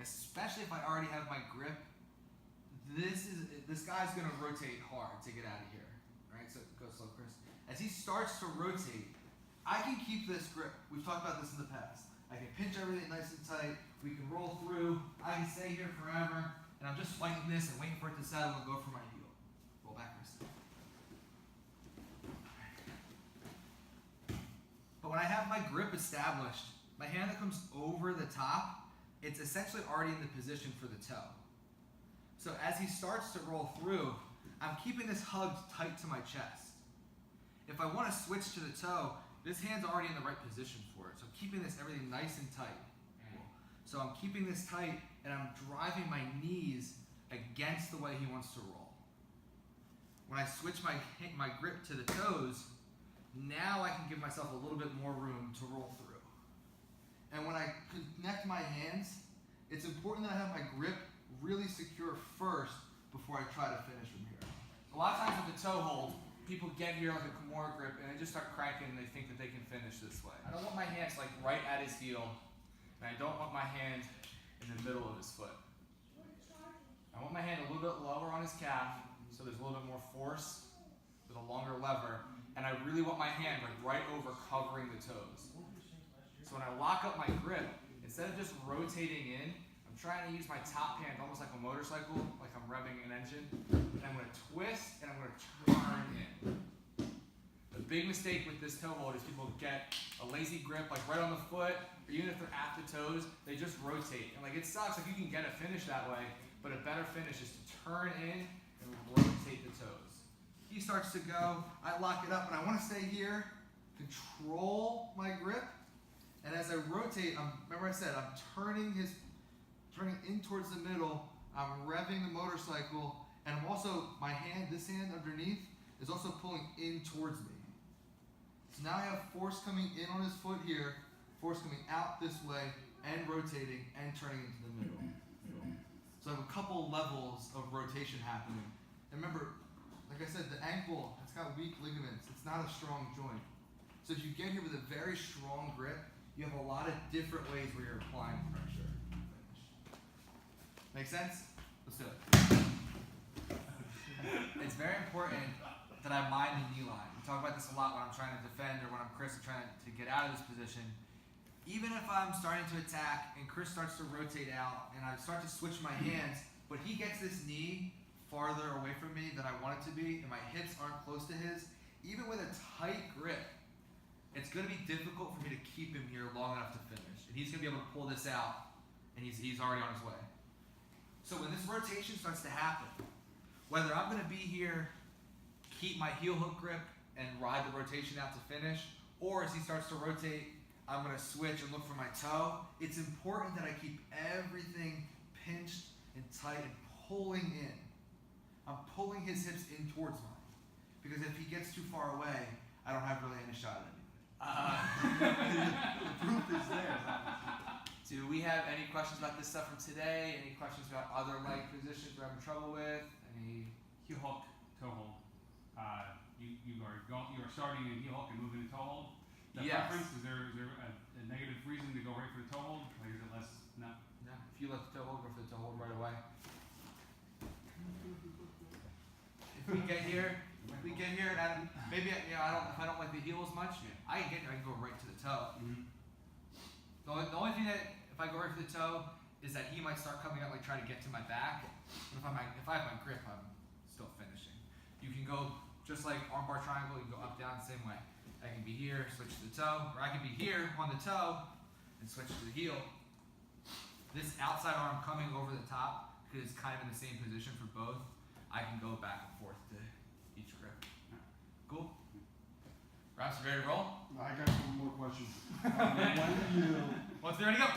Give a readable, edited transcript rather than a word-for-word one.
especially if I already have my grip. This guy's gonna rotate hard to get out of here, right? So go slow, Chris. As he starts to rotate, I can keep this grip. We've talked about this in the past. I can pinch everything nice and tight. We can roll through. I can stay here forever, and I'm just fighting this and waiting for it to settle and go for my heel. Roll back, Chris. But when I have my grip established, my hand that comes over the top, it's essentially already in the position for the toe. So as he starts to roll through, I'm keeping this hugged tight to my chest. If I want to switch to the toe, this hand's already in the right position for it. So I'm keeping this everything nice and tight. So I'm keeping this tight and I'm driving my knees against the way he wants to roll. When I switch my grip to the toes, now I can give myself a little bit more room to roll through. And when I connect my hands, it's important that I have my grip really secure first before I try to finish from here. A lot of times with the toe hold, people get here like a Kimura grip and they just start cranking and they think that they can finish this way. I don't want my hands like right at his heel, and I don't want my hand in the middle of his foot. I want my hand a little bit lower on his calf so there's a little bit more force with a longer lever, and I really want my hand like right over covering the toes. So when I lock up my grip, instead of just rotating in, I'm trying to use my top hand almost like a motorcycle, like I'm revving an engine, and I'm going to twist and I'm going to turn in. The big mistake with this toe hold is people get a lazy grip like right on the foot, or even if they're at the toes, they just rotate. And like it sucks, like you can get a finish that way, but a better finish is to turn in and rotate the toes. He starts to go, I lock it up, and I want to stay here, control my grip, and as I rotate, remember I said, I'm turning in towards the middle, I'm revving the motorcycle, and I'm also, this hand underneath is also pulling in towards me. So now I have force coming in on his foot here, force coming out this way, and rotating, and turning into the middle. So I have a couple levels of rotation happening. And remember, like I said, the ankle, it's got weak ligaments. It's not a strong joint. So if you get here with a very strong grip, you have a lot of different ways where you're applying pressure. Make sense? Let's do it. It's very important that I mind the knee line. We talk about this a lot when I'm trying to defend or when I'm Chris and trying to get out of this position. Even if I'm starting to attack and Chris starts to rotate out and I start to switch my hands, but he gets this knee farther away from me than I want it to be and my hips aren't close to his, even with a tight grip, it's going to be difficult for me to keep him here long enough to finish. And he's going to be able to pull this out and he's already on his way. So when this rotation starts to happen, whether I'm going to be here, keep my heel hook grip and ride the rotation out to finish, or as he starts to rotate, I'm going to switch and look for my toe. It's important that I keep everything pinched and tight and pulling in. I'm pulling his hips in towards mine. Because if he gets too far away, I don't have really any shot at anybody. The proof is there. Do we have any questions about this stuff from today? Any questions about other leg positions we're having trouble with? Any heel hook, toe hold. You are starting in heel hook and moving to toe hold. Is that preference? Is there a negative reason to go right for the toe hold? Like is it less? No. No. If you let the toe hold, go for the toe hold right away. If we get here, and maybe if I don't like the heel as much, I can go right to the toe. Mm-hmm. The only thing that if I go right for the toe is that he might start coming out like trying to get to my back. But if I have my grip, I'm still finishing. You can go just like armbar triangle. You can go up down the same way. I can be here, switch to the toe, or I can be here on the toe and switch to the heel. This outside arm coming over the top because it's kind of in the same position for both. I can go back and forth to each grip. Cool? Raps, ready to roll? I got some more questions. When do you 1:30 go.